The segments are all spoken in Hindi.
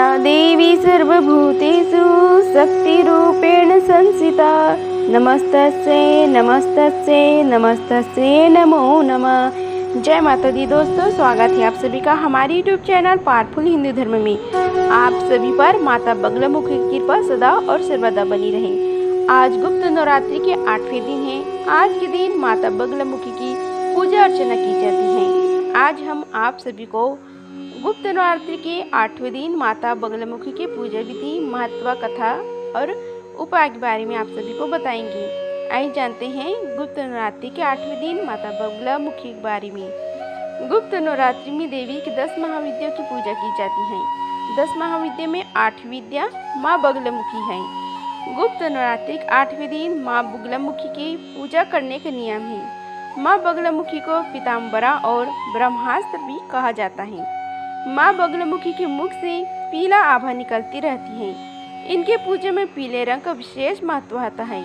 या देवी सर्वभूतेषु शक्तिरूपेण संस्थिता नमस्तस्यै नमस्तस्यै नमस्तस्यै नमो नमः। जय माता दी दोस्तों, स्वागत है आप सभी का हमारे यूट्यूब चैनल पावरफुल हिंदू धर्म में। आप सभी पर माता बगलामुखी की कृपा सदा और सर्वदा बनी रहे। आज गुप्त नवरात्रि के 8वें दिन है। आज के दिन माता बगलामुखी की पूजा अर्चना की जाती है। आज हम आप सभी को गुप्त नवरात्रि के 8वें दिन माता बगलामुखी की पूजा विधि, महत्व, कथा और उपाय के बारे में आप सभी को बताएंगे। आइए जानते हैं गुप्त नवरात्रि के 8वें दिन माता बगलामुखी के बारे में। गुप्त नवरात्रि में देवी की 10 महाविद्याओं की पूजा की जाती है। 10 महाविद्या में 8 विद्या माँ बगलामुखी है। गुप्त नवरात्रि के 8वें दिन माँ बगलामुखी की पूजा करने का नियम है। माँ बगलामुखी को पीताम्बरा और ब्रह्मास्त्र भी कहा जाता है। माँ बगलामुखी के मुख से पीला आभा निकलती रहती है। इनके पूजा में पीले रंग का विशेष महत्व होता है।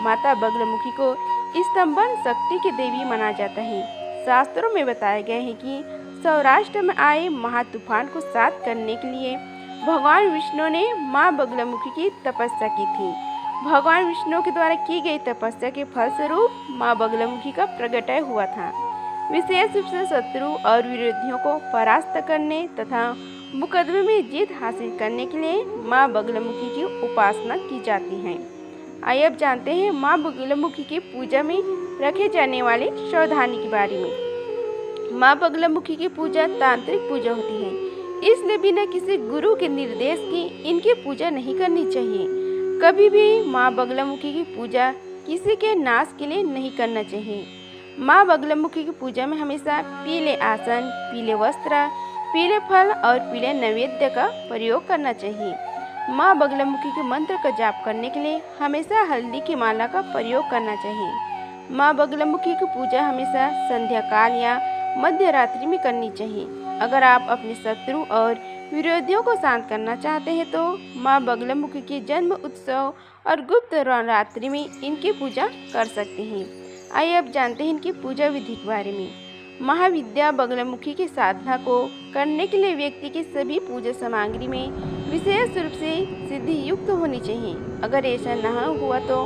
माता बगलामुखी को स्तंभन शक्ति की देवी माना जाता है। शास्त्रों में बताया गया है कि सौराष्ट्र में आए महातूफान को शांत करने के लिए भगवान विष्णु ने माँ बगलामुखी की तपस्या की थी। भगवान विष्णु के द्वारा की गई तपस्या के फलस्वरूप माँ बगलामुखी का प्रगटय हुआ था। विशेष रूप से शत्रु और विरोधियों को परास्त करने तथा मुकदमे में जीत हासिल करने के लिए माँ बगलामुखी की उपासना की जाती है। आइए अब जानते हैं माँ बगलामुखी की पूजा में रखे जाने वाले सावधानी के बारे में। माँ बगलामुखी की पूजा तांत्रिक पूजा होती है, इसलिए बिना किसी गुरु के निर्देश के इनकी पूजा नहीं करनी चाहिए। कभी भी माँ बगलामुखी की पूजा किसी के नाश के लिए नहीं करना चाहिए। माँ बगलामुखी की पूजा में हमेशा पीले आसन, पीले वस्त्र, पीले फल और पीले नैवेद्य का प्रयोग करना चाहिए। माँ बगलामुखी के मंत्र का जाप करने के लिए हमेशा हल्दी की माला का प्रयोग करना चाहिए। माँ बगलामुखी की पूजा हमेशा संध्या काल या मध्य रात्रि में करनी चाहिए। अगर आप अपने शत्रु और विरोधियों को शांत करना चाहते हैं तो माँ बगलामुखी के जन्म उत्सव और गुप्त नवरात्रि में इनकी पूजा कर सकते हैं। आइए अब जानते हैं इनकी पूजा विधि के बारे में। महाविद्या बगलामुखी की साधना को करने के लिए व्यक्ति की सभी पूजा सामग्री में विशेष रूप से सिद्धि युक्त होनी चाहिए। अगर ऐसा न हुआ तो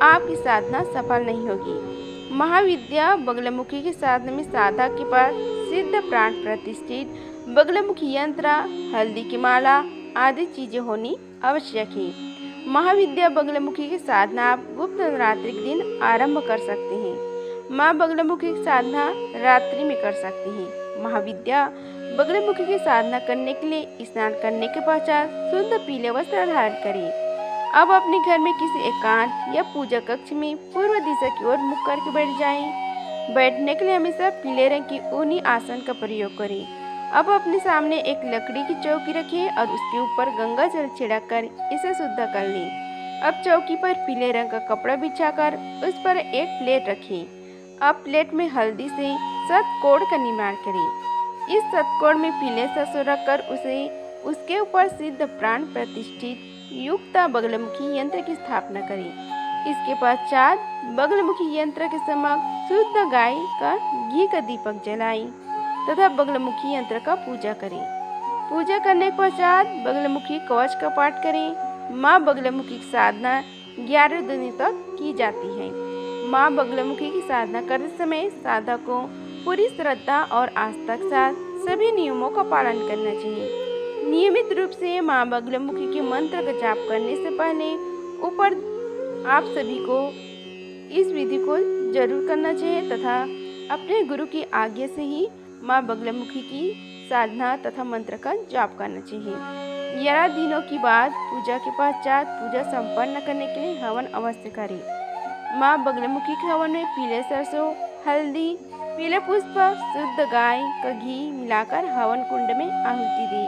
आपकी साधना सफल नहीं होगी। महाविद्या बगलामुखी की साधना में साधक के पास सिद्ध प्राण प्रतिष्ठित बगलामुखी यंत्र, हल्दी की माला आदि चीजें होनी आवश्यक है। महाविद्या बगलामुखी की साधना आप गुप्त नवरात्रि के दिन आरंभ कर सकते हैं। माँ बगलामुखी की साधना रात्रि में कर सकते हैं। महाविद्या बगलामुखी की साधना करने के लिए स्नान करने के पश्चात शुद्ध पीले वस्त्र धारण करें। अब अपने घर में किसी एकांत या पूजा कक्ष में पूर्व दिशा की ओर मुख करके बैठ जाएं। बैठने के लिए हमेशा पीले रंग की ऊनी आसन का प्रयोग करें। अब अपने सामने एक लकड़ी की चौकी रखें और उसके ऊपर गंगा जल छिड़ककर इसे शुद्ध कर लें। अब चौकी पर पीले रंग का कपड़ा बिछाकर उस पर एक प्लेट रखें। अब प्लेट में हल्दी से सतकोड़ का निर्माण करें। इस सतकोड़ में पीले सरसों रखकर उसके ऊपर सिद्ध प्राण प्रतिष्ठित युक्त बगलामुखी यंत्र की स्थापना करें। इसके पश्चात बगलामुखी यंत्र के समक्ष शुद्ध गाय का घी का दीपक जलाएं तथा बगलामुखी यंत्र का पूजा करें। पूजा करने के पश्चात बगलामुखी कवच का पाठ करें। माँ बगलामुखी की साधना 11 दिनों तक की जाती है। माँ बगलामुखी की साधना करते समय साधक को पूरी श्रद्धा और आस्था के साथ सभी नियमों का पालन करना चाहिए। नियमित रूप से माँ बगलामुखी के मंत्र का जाप करने से पहले ऊपर आप सभी को इस विधि को जरूर करना चाहिए तथा अपने गुरु की आज्ञा से ही माँ बगलामुखी की साधना तथा मंत्र का जाप करना चाहिए। 11 दिनों के बाद पूजा के पश्चात पूजा संपन्न करने के लिए हवन अवश्य करें। माँ बगलामुखी के हवन में पीले सरसों, हल्दी, पीले पुष्प, शुद्ध गाय का घी मिलाकर हवन कुंड में आहुति दें।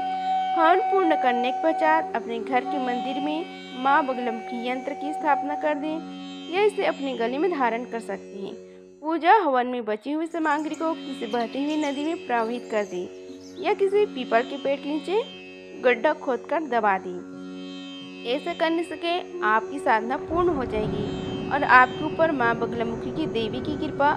हवन पूर्ण करने के पश्चात अपने घर के मंदिर में माँ बगलामुखी यंत्र की स्थापना कर दें या इसे अपने गले में धारण कर सकते हैं। पूजा हवन में बची हुई सामग्री को किसी बहती हुई नदी में प्रवाहित कर दें या किसी पीपल के पेड़ के नीचे गड्ढा खोदकर दबा दें। ऐसा करने से आपकी साधना पूर्ण हो जाएगी और आपके ऊपर माँ बगलामुखी की देवी की कृपा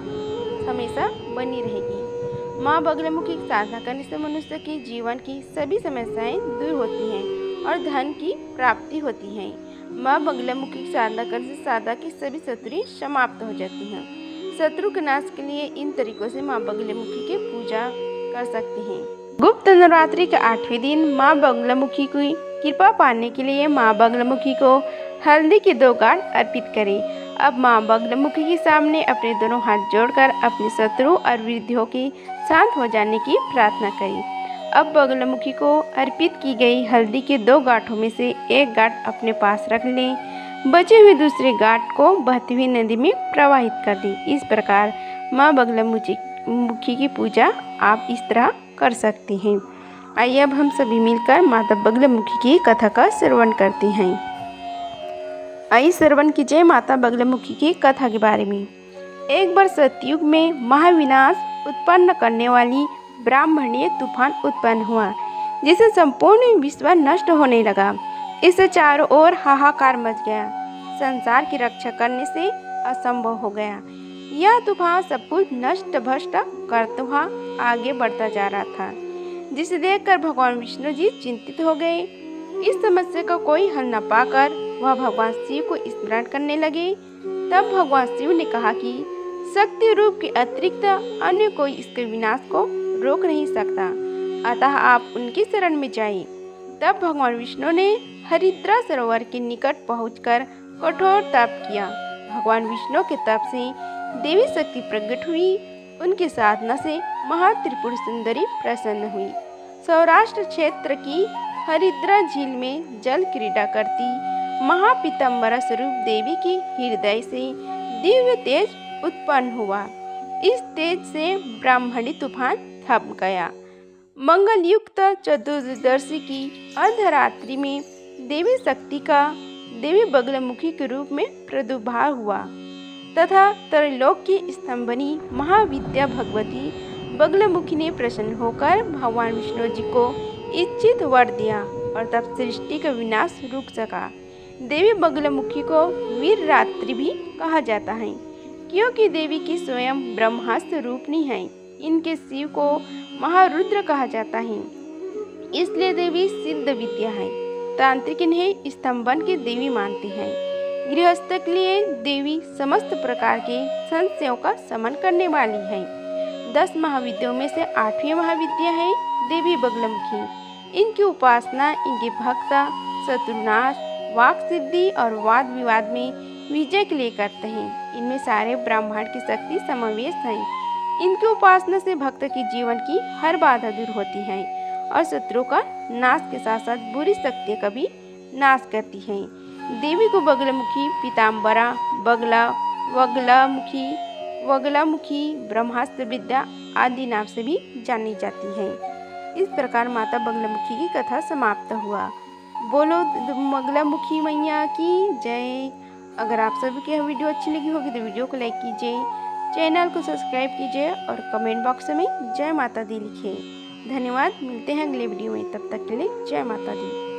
हमेशा बनी रहेगी। माँ बगलामुखी की साधना करने से मनुष्य के जीवन की सभी समस्याएं दूर होती हैं और धन की प्राप्ति होती है। माँ बगलामुखी की साधना करने से सादा की सभी शत्रुएं समाप्त हो जाती हैं। शत्रु के नाश के लिए इन तरीकों से माँ बगलामुखी की पूजा कर सकते हैं। गुप्त नवरात्रि के 8वें दिन माँ बगलामुखी की कृपा पाने के लिए माँ बगलामुखी को हल्दी के 2 गांठ अर्पित करें। अब माँ बगलामुखी के सामने अपने दोनों हाथ जोड़कर अपने शत्रु और विरोधियों के शांत हो जाने की प्रार्थना करें। अब बगलामुखी को अर्पित की गई हल्दी के 2 गांठों में से एक गांठ अपने पास रख लें। बचे हुए दूसरे गांठ को बहती हुई नदी में प्रवाहित कर दें। इस प्रकार माँ बगलामुखी की पूजा आप इस तरह कर सकते हैं। आइए अब हम सभी मिलकर माता बगलामुखी की कथा का श्रवण करते हैं। आइए श्रवण कीजिए माता बगलामुखी की कथा के बारे में। एक बार सतयुग में महाविनाश उत्पन्न करने वाली ब्राह्मणीय तूफान उत्पन्न हुआ, जिससे संपूर्ण विश्व नष्ट होने लगा। इससे चारों ओर हाहाकार मच गया। संसार की रक्षा करने से असंभव हो गया। यह तूफान सब कुछ नष्ट भ्रष्ट करता हुआ आगे बढ़ता जा रहा था, जिसे देखकर भगवान विष्णु जी चिंतित हो गए। इस समस्या का कोई हल न पाकर वह भगवान शिव को स्मरण करने लगे। तब भगवान शिव ने कहा कि शक्ति रूप के अतिरिक्त अन्य कोई इसके विनाश को रोक नहीं सकता, अतः आप उनकी शरण में जाइए। तब भगवान विष्णु ने हरिद्रा सरोवर के निकट पहुंचकर कठोर तप किया। भगवान विष्णु के तप से देवी शक्ति प्रकट हुई। उनकी साधना से महात्रिपुर सुंदरी प्रसन्न हुई। सौराष्ट्र क्षेत्र की हरिद्रा झील में जल क्रीड़ा करती महापीताम्बरा स्वरूप देवी के हृदय से दिव्य तेज उत्पन्न हुआ। इस तेज से ब्राह्मणी तूफान थम गया। मंगल युक्त चतुर्दशी की अर्धरात्रि में देवी शक्ति का देवी बगलामुखी के रूप में प्रादुर्भाव हुआ तथा त्रैलोक की स्तंभनी महाविद्या भगवती बगलामुखी ने प्रसन्न होकर भगवान विष्णु जी को इच्छित वर दिया और तब सृष्टि का विनाश रुक सका। देवी बगलामुखी को वीररात्रि भी कहा जाता है, क्योंकि देवी की स्वयं ब्रह्मास्त्र रूपनी है। इनके शिव को महारुद्र कहा जाता है, इसलिए देवी सिद्ध विद्या है। तांत्रिक इन्हें स्तंभन की देवी मानते हैं। गृहस्थ के लिए देवी समस्त प्रकार के संशयों का शमन करने वाली है। 10 महाविद्याओं में से 8वीं महाविद्या है देवी बगलामुखी। इनकी उपासना इनके भक्त शत्रुनाश, वाक सिद्धि और वाद विवाद में विजय के लिए करते हैं। इनमें सारे ब्रह्मांड की शक्ति समावेश है। इनकी उपासना से भक्त की जीवन की हर बाधा दूर होती है और शत्रु का नाश के साथ साथ बुरी शक्तियाँ का भी नाश करती हैं। देवी को बगलामुखी, पीताम्बरा, वगलामुखी, ब्रह्मास्त्र विद्या आदि नाम से भी जानी जाती है। इस प्रकार माता बगलामुखी की कथा समाप्त हुआ। बोलो बगलामुखी मैया की जय। अगर आप सभी को यह वीडियो अच्छी लगी होगी तो वीडियो को लाइक कीजिए, चैनल को सब्सक्राइब कीजिए और कमेंट बॉक्स में जय माता दी लिखिए। धन्यवाद। मिलते हैं अगले वीडियो में, तब तक के लिए जय माता दी।